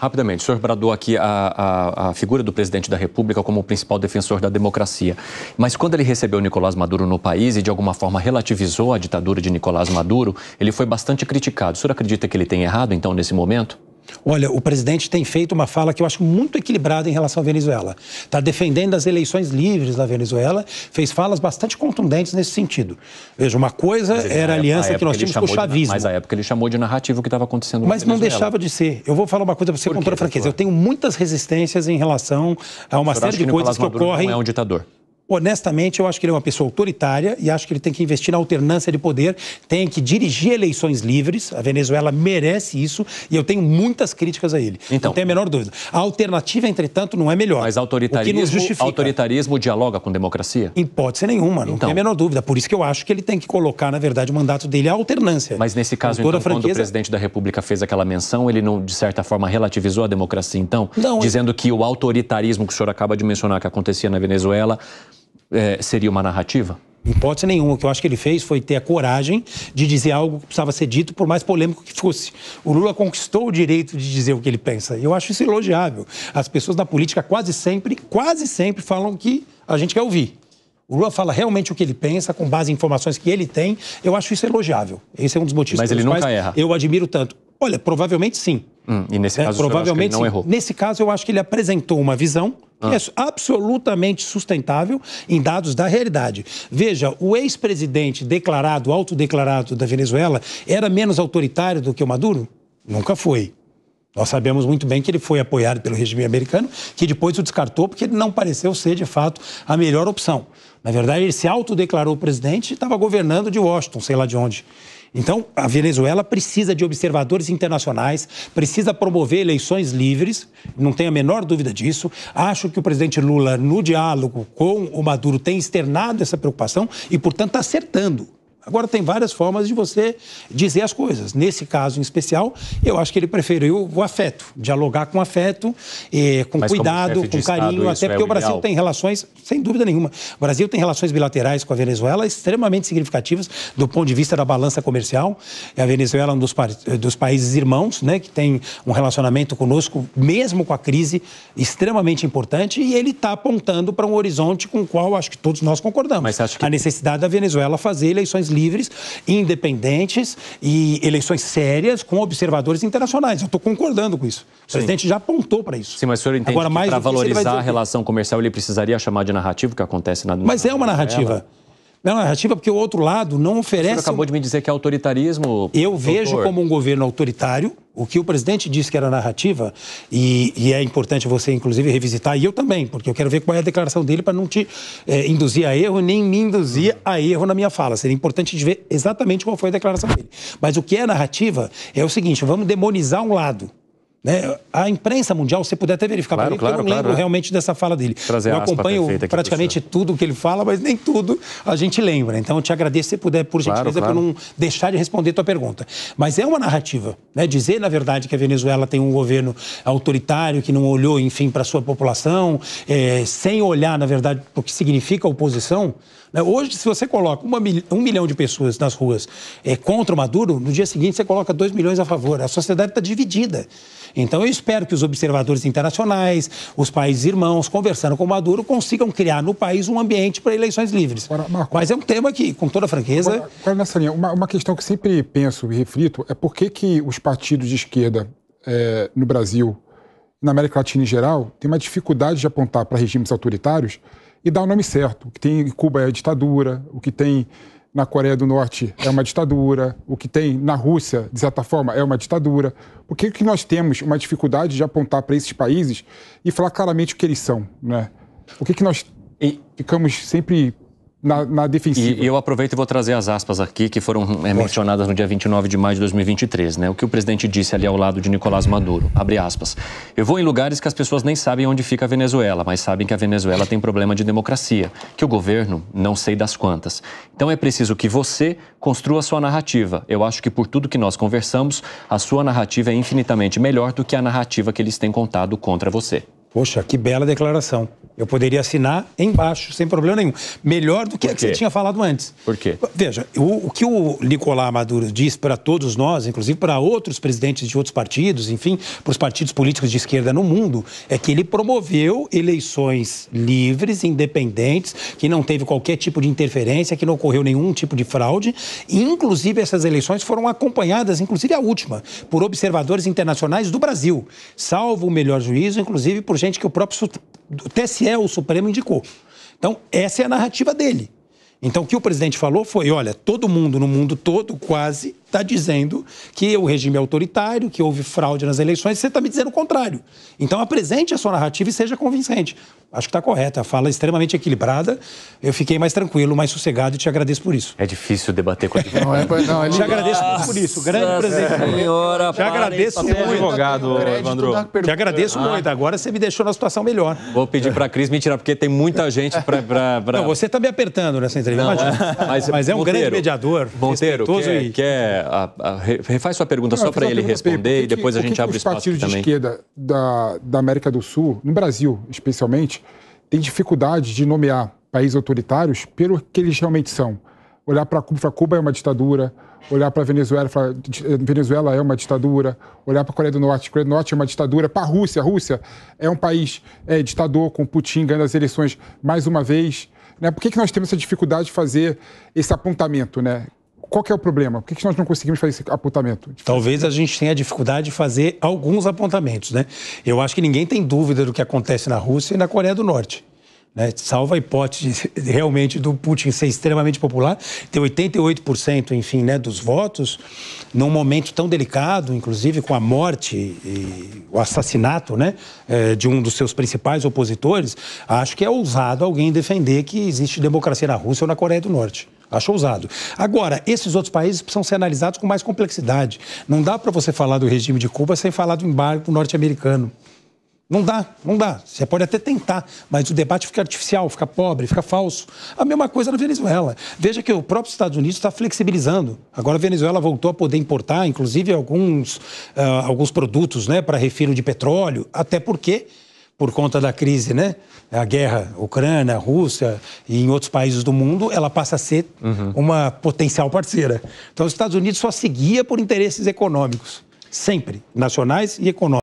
Rapidamente, o senhor bradou aqui a figura do presidente da República como o principal defensor da democracia. Mas quando ele recebeu Nicolás Maduro no país e de alguma forma relativizou a ditadura de Nicolás Maduro, ele foi bastante criticado. O senhor acredita que ele tem errado, então, nesse momento? Olha, o presidente tem feito uma fala que eu acho muito equilibrada em relação à Venezuela. Está defendendo as eleições livres da Venezuela, fez falas bastante contundentes nesse sentido. Veja, uma coisa era a aliança que nós tínhamos com o chavismo. Mas à época ele chamou de narrativa o que estava acontecendo na Venezuela. Mas não deixava de ser. Eu vou falar uma coisa para você com toda franqueza. Eu tenho muitas resistências em relação a uma série de coisas que ocorrem. Não é um ditador? Honestamente, eu acho que ele é uma pessoa autoritária e acho que ele tem que investir na alternância de poder, tem que dirigir eleições livres. A Venezuela merece isso e eu tenho muitas críticas a ele. Então, não tenho a menor dúvida. A alternativa, entretanto, não é melhor. Mas autoritarismo dialoga com democracia? Em hipótese nenhuma, não tem a menor dúvida. Por isso que eu acho que ele tem que colocar, na verdade, o mandato dele à alternância. Mas nesse caso, então, quando o presidente da República fez aquela menção, ele não, de certa forma, relativizou a democracia, então? Não, dizendo que o autoritarismo que o senhor acaba de mencionar que acontecia na Venezuela seria uma narrativa? Em hipótese nenhuma. O que eu acho que ele fez foi ter a coragem de dizer algo que precisava ser dito, por mais polêmico que fosse. O Lula conquistou o direito de dizer o que ele pensa. E eu acho isso elogiável. As pessoas da política quase sempre falam que a gente quer ouvir. O Lula fala realmente o que ele pensa, com base em informações que ele tem. Eu acho isso elogiável. Esse é um dos motivos pelos quais erra. Eu admiro tanto. Olha, provavelmente sim. E nesse caso, provavelmente ele não errou. Nesse caso, eu acho que ele apresentou uma visão que é absolutamente sustentável em dados da realidade. Veja, o ex-presidente autodeclarado da Venezuela era menos autoritário do que o Maduro? Nunca foi. Nós sabemos muito bem que ele foi apoiado pelo regime americano, que depois o descartou porque ele não pareceu ser, de fato, a melhor opção. Na verdade, ele se autodeclarou presidente e estava governando de Washington, sei lá de onde. Então, a Venezuela precisa de observadores internacionais, precisa promover eleições livres, não tenho a menor dúvida disso. Acho que o presidente Lula, no diálogo com o Maduro, tem externado essa preocupação e, portanto, está acertando. Agora, tem várias formas de você dizer as coisas. Nesse caso em especial, eu acho que ele preferiu o afeto, dialogar com afeto, com cuidado, com carinho, até porque o Brasil tem relações, sem dúvida nenhuma, o Brasil tem relações bilaterais com a Venezuela extremamente significativas do ponto de vista da balança comercial. A Venezuela é um dos países irmãos, né, que tem um relacionamento conosco, mesmo com a crise, extremamente importante, e ele está apontando para um horizonte com o qual acho que todos nós concordamos. Mas você acha que... A necessidade da Venezuela fazer eleições livres, independentes e eleições sérias com observadores internacionais. Eu estou concordando com isso. O presidente já apontou para isso. Sim, mas o senhor entende que para valorizar a relação comercial ele precisaria chamar de narrativa o que acontece na Mas é uma narrativa. É uma narrativa porque o outro lado não oferece... O senhor acabou de me dizer que é autoritarismo. Eu vejo como um governo autoritário. O que o presidente disse que era narrativa, e é importante você, inclusive, revisitar, e eu também, porque eu quero ver qual é a declaração dele para não te induzir a erro, nem me induzir a erro na minha fala. Seria importante de ver exatamente qual foi a declaração dele. Mas o que é narrativa é o seguinte, vamos demonizar um lado. Né? A imprensa mundial, se você puder até verificar para mim, porque eu não lembro realmente dessa fala dele. Eu acompanho praticamente tudo que ele fala, mas nem tudo a gente lembra. Então, eu te agradeço se você puder, por gentileza, para não deixar de responder a tua pergunta. Mas é uma narrativa, né? Dizer, na verdade, que a Venezuela tem um governo autoritário, que não olhou, enfim, para a sua população, sem olhar, na verdade, para o que significa a oposição. Hoje, se você coloca 1 milhão de pessoas nas ruas contra o Maduro, no dia seguinte você coloca 2 milhões a favor. A sociedade está dividida. Então, eu espero que os observadores internacionais, os países irmãos, conversando com o Maduro, consigam criar no país um ambiente para eleições livres. Agora, Marco, mas é um tema que, com toda franqueza... Agora nessa linha, uma questão que sempre penso e reflito é por que os partidos de esquerda no Brasil, na América Latina em geral, têm uma dificuldade de apontar para regimes autoritários e dar o nome certo. O que tem em Cuba é a ditadura, o que tem na Coreia do Norte é uma ditadura, o que tem na Rússia, de certa forma, é uma ditadura. Por que nós temos uma dificuldade de apontar para esses países e falar claramente o que eles são, né? Por que nós ficamos sempre na defensiva? E eu aproveito e vou trazer as aspas aqui que foram mencionadas no dia 29 de maio de 2023, né? O que o presidente disse ali ao lado de Nicolás Maduro, abre aspas. Eu vou em lugares que as pessoas nem sabem onde fica a Venezuela, mas sabem que a Venezuela tem problema de democracia, que o governo não sei das quantas. Então é preciso que você construa a sua narrativa. Eu acho que por tudo que nós conversamos, a sua narrativa é infinitamente melhor do que a narrativa que eles têm contado contra você. Poxa, que bela declaração. Eu poderia assinar embaixo, sem problema nenhum. Melhor do que a que você tinha falado antes. Por quê? Veja, o que o Nicolás Maduro diz para todos nós, inclusive para outros presidentes de outros partidos, enfim, para os partidos políticos de esquerda no mundo, é que ele promoveu eleições livres, independentes, que não teve qualquer tipo de interferência, que não ocorreu nenhum tipo de fraude. E, inclusive, essas eleições foram acompanhadas, inclusive a última, por observadores internacionais do Brasil, salvo o melhor juízo, inclusive por gente que o próprio TSE, o Supremo, indicou. Então, essa é a narrativa dele. Então, o que o presidente falou foi, olha, todo mundo no mundo todo, quase, está dizendo que o regime é autoritário, que houve fraude nas eleições, você está me dizendo o contrário. Então, apresente a sua narrativa e seja convincente. Acho que está correta, a fala é extremamente equilibrada. Eu fiquei mais tranquilo, mais sossegado e te agradeço por isso. É difícil debater com ele. Te agradeço por isso, grande presidente. Senhora, te agradeço muito. Advogado, Evandro. Te agradeço muito. Agora você me deixou numa situação melhor. Vou pedir para a Cris me tirar, porque tem muita gente para... Não, você está me apertando nessa entrevista. Mas é um grande mediador. Monteiro, refaz sua pergunta só para ele responder e depois a gente abre espaço também. Os partidos de esquerda da América do Sul, no Brasil especialmente, têm dificuldade de nomear países autoritários pelo que eles realmente são. Olhar para Cuba, Cuba é uma ditadura. Olhar para a Venezuela, Venezuela é uma ditadura. Olhar para a Coreia do Norte é uma ditadura. Para a Rússia é um país ditador, com Putin ganhando as eleições mais uma vez. Né? Por que nós temos essa dificuldade de fazer esse apontamento, né? Qual que é o problema? Por que nós não conseguimos fazer esse apontamento? Talvez a gente tenha dificuldade de fazer alguns apontamentos, né? Eu acho que ninguém tem dúvida do que acontece na Rússia e na Coreia do Norte. Né? Salvo a hipótese realmente do Putin ser extremamente popular, ter 88%, enfim, né, dos votos, num momento tão delicado, inclusive com a morte e o assassinato, né, de um dos seus principais opositores, acho que é ousado alguém defender que existe democracia na Rússia ou na Coreia do Norte. Acho ousado. Agora, esses outros países precisam ser analisados com mais complexidade. Não dá para você falar do regime de Cuba sem falar do embargo norte-americano. Não dá. Você pode até tentar, mas o debate fica artificial, fica pobre, fica falso. A mesma coisa na Venezuela. Veja que o próprio Estados Unidos está flexibilizando. Agora a Venezuela voltou a poder importar, inclusive, alguns produtos, né, para refino de petróleo, até porque, por conta da crise, né, a guerra Ucrânia, Rússia e em outros países do mundo, ela passa a ser uma potencial parceira. Então, os Estados Unidos só seguia por interesses econômicos, sempre, nacionais e econômicos.